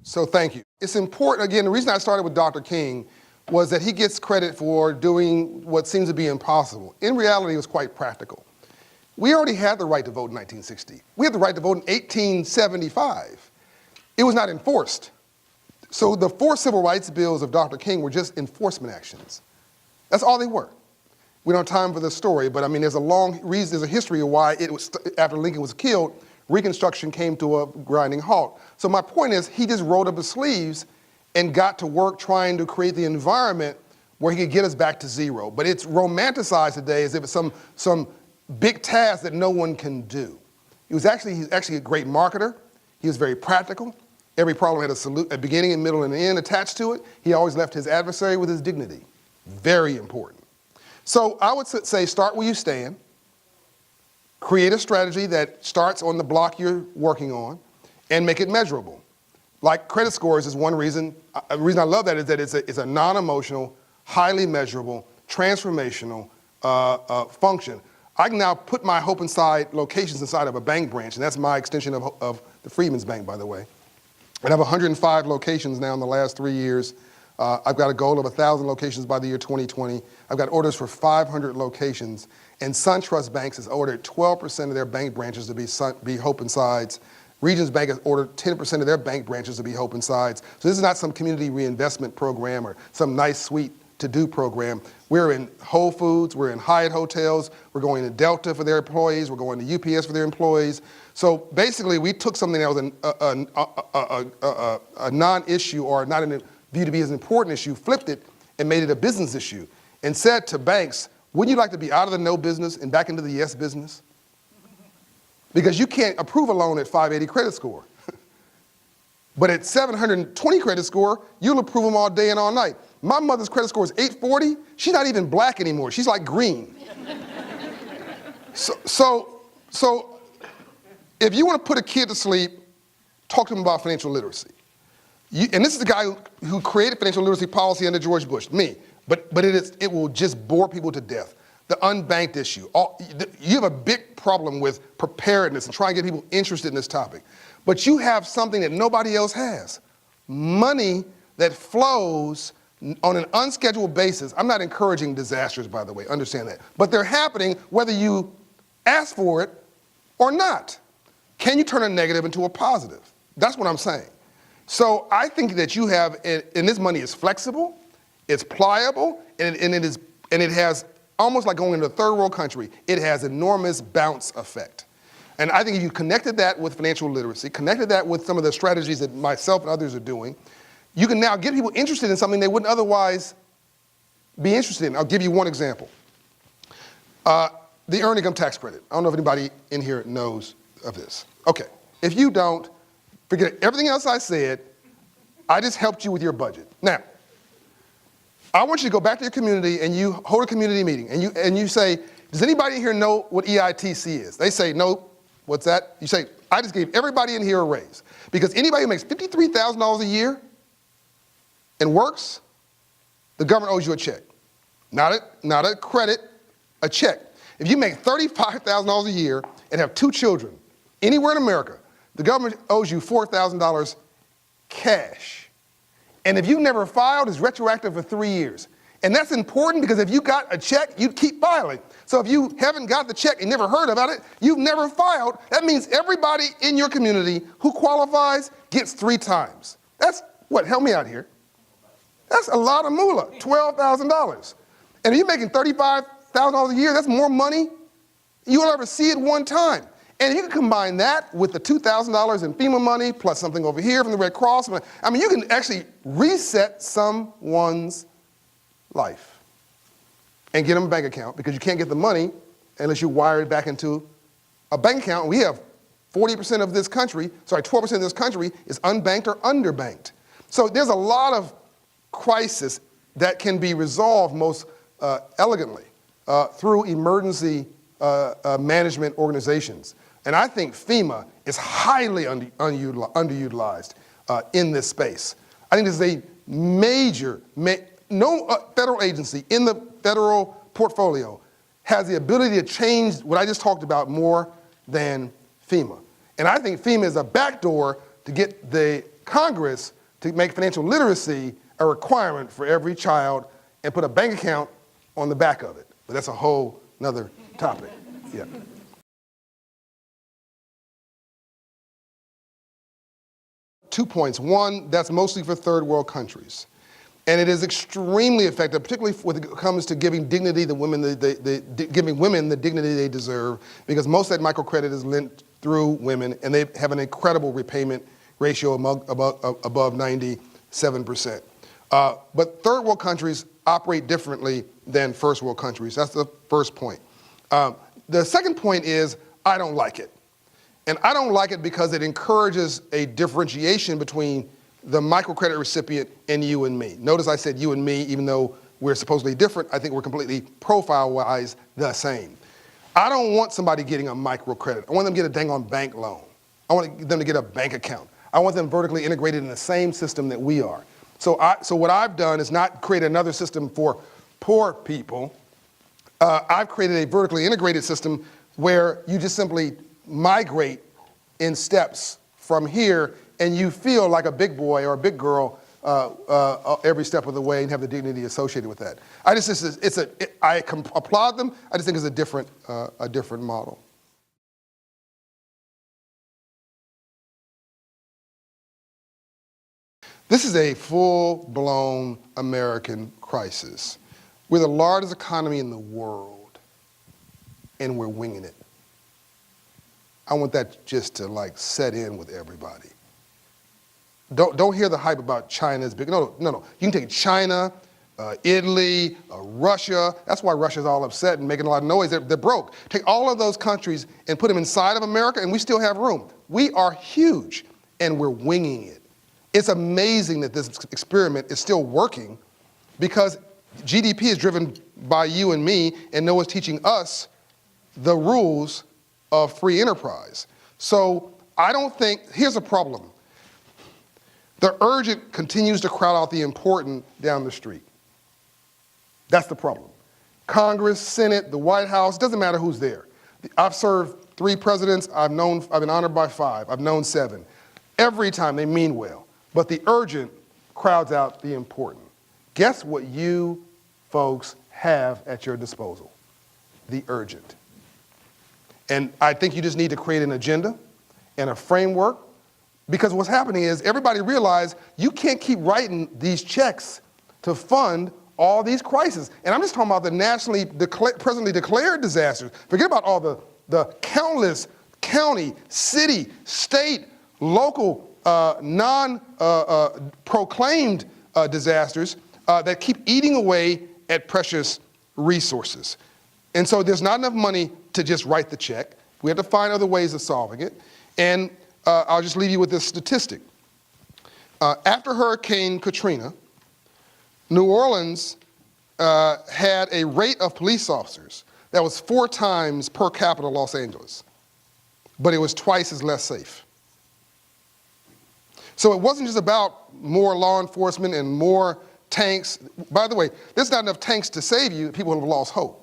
So thank you. It's important, again, the reason I started with Dr. King was that he gets credit for doing what seems to be impossible. In reality, it was quite practical. We already had the right to vote in 1960. We had the right to vote in 1875. It was not enforced. So the 4 civil rights bills of Dr. King were just enforcement actions. That's all they were. We don't have time for the story, but I mean, there's a long reason, there's a history of why it was, after Lincoln was killed, Reconstruction came to a grinding halt. So my point is, he just rolled up his sleeves and got to work trying to create the environment where he could get us back to zero. But it's romanticized today as if it's some big task that no one can do. He's actually a great marketer. He was very practical. Every problem had a beginning, a middle, and an end attached to it. He always left his adversary with his dignity. Very important. So I would say start where you stand. Create a strategy that starts on the block you're working on and make it measurable. Like credit scores is one reason. The reason I love that is that it's a non-emotional, highly measurable, transformational function. I can now put my Hope Inside locations inside of a bank branch, and that's my extension of the Freedmen's Bank, by the way. And I have 105 locations now in the last 3 years. I've got a goal of 1,000 locations by the year 2020. I've got orders for 500 locations. And SunTrust Banks has ordered 12% of their bank branches to be Hope Insides. Regions Bank has ordered 10% of their bank branches to be Hope Insides. So this is not some community reinvestment program or some nice, sweet to-do program. We're in Whole Foods, we're in Hyatt hotels, we're going to Delta for their employees, we're going to UPS for their employees. So basically, we took something that was a non-issue or not viewed to be as an important issue, flipped it, and made it a business issue, and said to banks, wouldn't you like to be out of the no business and back into the yes business? Because you can't approve a loan at 580 credit score. But at 720 credit score, you'll approve them all day and all night. My mother's credit score is 840. She's not even black anymore. She's like green. So if you want to put a kid to sleep, talk to them about financial literacy. And this is the guy who created financial literacy policy under George Bush, me. But it will just bore people to death. The unbanked issue. You have a big problem with preparedness and trying to get people interested in this topic. But you have something that nobody else has. Money that flows on an unscheduled basis. I'm not encouraging disasters, by the way, understand that. But they're happening whether you ask for it or not. Can you turn a negative into a positive? That's what I'm saying. So I think that you have, and this money is flexible, it's pliable, and it has, almost like going into a third world country, it has enormous bounce effect. And I think if you connected that with financial literacy, connected that with some of the strategies that myself and others are doing, you can now get people interested in something they wouldn't otherwise be interested in. I'll give you one example. The earned income tax credit. I don't know if anybody in here knows of this. Okay, if you don't, forget everything else I said. I just helped you with your budget. Now, I want you to go back to your community and you hold a community meeting and you say, does anybody here know what EITC is? They say, no, what's that? You say, I just gave everybody in here a raise. Because anybody who makes $53,000 a year and works, the government owes you a check. Not a credit, a check. If you make $35,000 a year and have 2 children, anywhere in America, the government owes you $4,000 cash. And if you've never filed, it's retroactive for 3 years. And that's important because if you got a check, you'd keep filing. So if you haven't got the check and never heard about it, you've never filed, that means everybody in your community who qualifies gets 3 times. That's what, help me out here. That's a lot of moolah, $12,000. And if you're making $35,000 a year, that's more money you'll ever see it one time. And you can combine that with the $2,000 in FEMA money, plus something over here from the Red Cross. I mean, you can actually reset someone's life and get them a bank account, because you can't get the money unless you wire it back into a bank account. And we have 40% of this country, 12% of this country is unbanked or underbanked. So there's a lot of crisis that can be resolved most elegantly through emergency management organizations. And I think FEMA is highly underutilized in this space. I think this is a major, no federal agency in the federal portfolio has the ability to change what I just talked about more than FEMA. And I think FEMA is a backdoor to get the Congress to make financial literacy a requirement for every child and put a bank account on the back of it. But that's a whole nother topic. Yeah. Two points. One, that's mostly for third world countries. And it is extremely effective, particularly when it comes to giving dignity to women, giving women the dignity they deserve, because most of that microcredit is lent through women, and they have an incredible repayment ratio above 97%. But third world countries operate differently than first world countries. That's the first point. The second point is, I don't like it. And I don't like it because it encourages a differentiation between the microcredit recipient and you and me. Notice I said you and me, even though we're supposedly different. I think we're completely profile-wise the same. I don't want somebody getting a microcredit. I want them to get a dang on bank loan. I want them to get a bank account. I want them vertically integrated in the same system that we are. So what I've done is not create another system for poor people. I've created a vertically integrated system where you just simply migrate in steps from here, and you feel like a big boy or a big girl every step of the way and have the dignity associated with that. I applaud them. I just think it's a different model. This is a full-blown American crisis. We're the largest economy in the world, and we're winging it. I want that just to set in with everybody. Don't hear the hype about China's big. No. You can take China, Italy, Russia. That's why Russia's all upset and making a lot of noise. They're broke. Take all of those countries and put them inside of America, and we still have room. We are huge, and we're winging it. It's amazing that this experiment is still working because GDP is driven by you and me, and no one's teaching us the rules of free enterprise. So I don't think, here's a problem. The urgent continues to crowd out the important down the street. That's the problem. Congress, Senate, the White House, doesn't matter who's there. I've served 3 presidents, I've been honored by 5, I've known 7. Every time they mean well, but the urgent crowds out the important. Guess what you folks have at your disposal? The urgent. And I think you just need to create an agenda and a framework, because what's happening is everybody realized you can't keep writing these checks to fund all these crises. And I'm just talking about the nationally presently declared disasters. Forget about all the countless county, city, state, local, non-proclaimed disasters that keep eating away at precious resources. And so there's not enough money to just write the check. We have to find other ways of solving it. And I'll just leave you with this statistic. After Hurricane Katrina, New Orleans had a rate of police officers that was 4 times per capita Los Angeles, but it was twice as less safe. So it wasn't just about more law enforcement and more tanks. By the way, there's not enough tanks to save you. People have lost hope.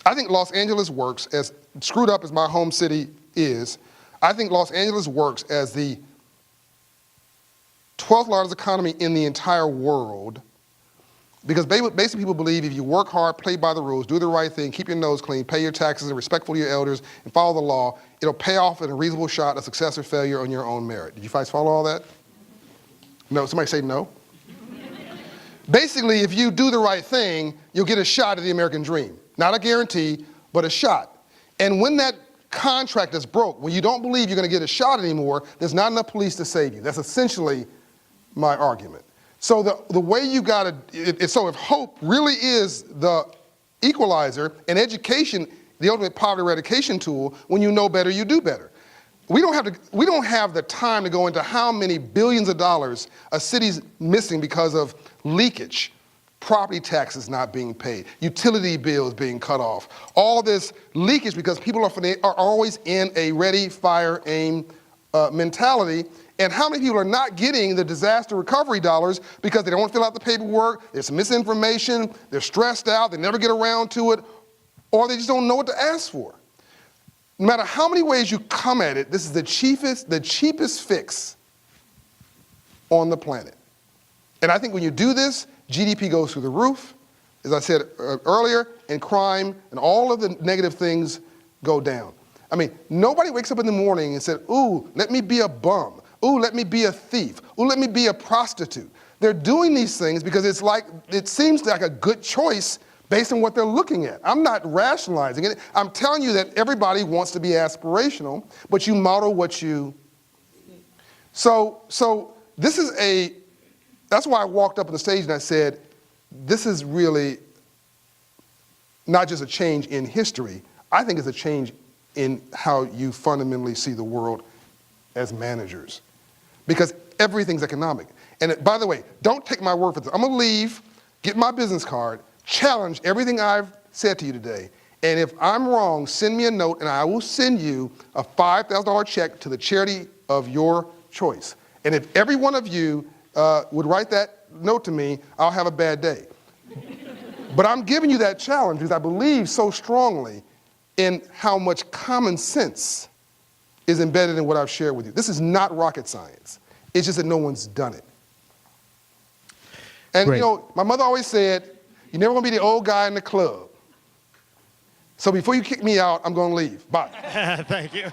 I think Los Angeles works, as screwed up as my home city is, I think Los Angeles works as the 12th largest economy in the entire world, because basically people believe if you work hard, play by the rules, do the right thing, keep your nose clean, pay your taxes, and respectful to your elders, and follow the law, it'll pay off in a reasonable shot of success or failure on your own merit. Did you guys follow all that? No? Somebody say no? Basically, if you do the right thing, you'll get a shot at the American dream. Not a guarantee, but a shot. And when that contract is broke, when you don't believe you're going to get a shot anymore, there's not enough police to save you. That's essentially my argument. So the way you got to, so if hope really is the equalizer and education, the ultimate poverty eradication tool, when you know better, you do better. We don't have the time to go into how many billions of dollars a city's missing because of leakage, property taxes not being paid, utility bills being cut off, all this leakage because people are always in a ready, fire, aim mentality. And how many people are not getting the disaster recovery dollars because they don't want to fill out the paperwork, there's misinformation, they're stressed out, they never get around to it, or they just don't know what to ask for. No matter how many ways you come at it, this is the cheapest fix on the planet. And I think when you do this, GDP goes through the roof, as I said earlier, and crime and all of the negative things go down. I mean, nobody wakes up in the morning and said, ooh, let me be a bum. Ooh, let me be a thief. Ooh, let me be a prostitute. They're doing these things because it seems like a good choice based on what they're looking at. I'm not rationalizing it. I'm telling you that everybody wants to be aspirational, but you model what you... So this is that's why I walked up on the stage and I said, this is really not just a change in history. I think it's a change in how you fundamentally see the world as managers. Because everything's economic. And by the way, don't take my word for this. I'm gonna leave, get my business card, challenge everything I've said to you today, and if I'm wrong, send me a note and I will send you a $5,000 check to the charity of your choice. And if every one of you would write that note to me, I'll have a bad day. But I'm giving you that challenge because I believe so strongly in how much common sense is embedded in what I've shared with you. This is not rocket science. It's just that no one's done it. And Great. you know, my mother always said, you're never gonna be the old guy in the club. So before you kick me out, I'm gonna leave. Bye. Thank you.